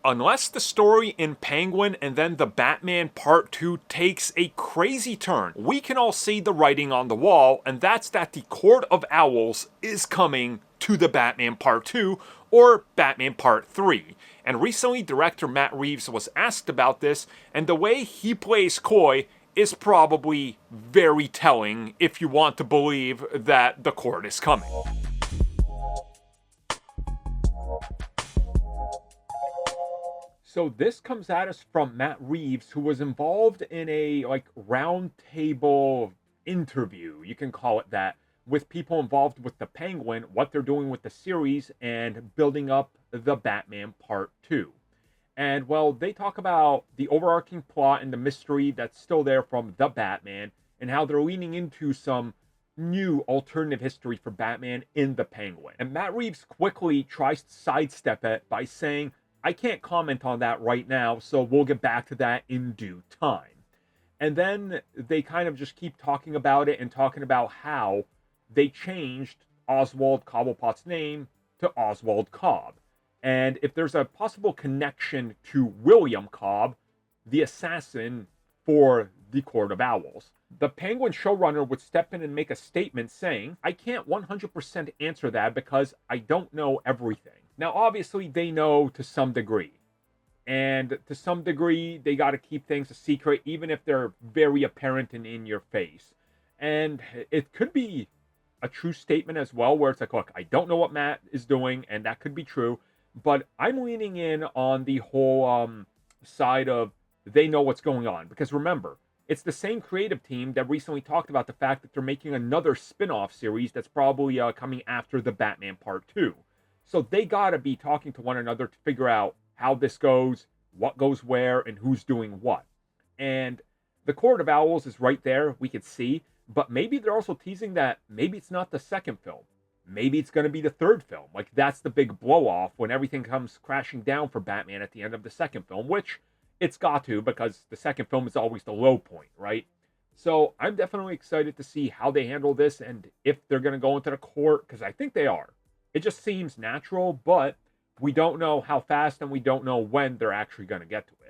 unless the story in Penguin and then the Batman Part 2 takes a crazy turn, we can all see the writing on the wall, and that's that the Court of Owls is coming to the Batman Part 2 or Batman Part 3. And recently, director Matt Reeves was asked about this, and the way he plays coy is probably very telling if you want to believe that the court is coming. So this comes at us from Matt Reeves, who was involved in a round table interview, you can call it that, with people involved with the Penguin, what they're doing with the series, and building up the Batman Part 2. And, well, they talk about the overarching plot and the mystery that's still there from the Batman, and how they're leaning into some new alternative history for Batman in the Penguin. And Matt Reeves quickly tries to sidestep it by saying, I can't comment on that right now, so we'll get back to that in due time. And then they kind of just keep talking about it and talking about how they changed Oswald Cobblepot's name to Oswald Cobb. And if there's a possible connection to William Cobb, the assassin for the Court of Owls. The Penguin showrunner would step in and make a statement saying, I can't 100% answer that because I don't know everything. Now, obviously, they know to some degree. And to some degree, they got to keep things a secret, even if they're very apparent and in your face. And it could be a true statement as well, where it's like, look, I don't know what Matt is doing, and that could be true. But I'm leaning in on the whole side of they know what's going on. Because remember, it's the same creative team that recently talked about the fact that they're making another spin-off series that's probably coming after the Batman Part 2. So they got to be talking to one another to figure out how this goes, what goes where, and who's doing what. And the Court of Owls is right there, we could see. But maybe they're also teasing that maybe it's not the second film. Maybe it's going to be the third film. Like, that's the big blow-off when everything comes crashing down for Batman at the end of the second film, which it's got to, because the second film is always the low point, right? So I'm definitely excited to see how they handle this and if they're going to go into the court, because I think they are. It just seems natural, but we don't know how fast and we don't know when they're actually going to get to it.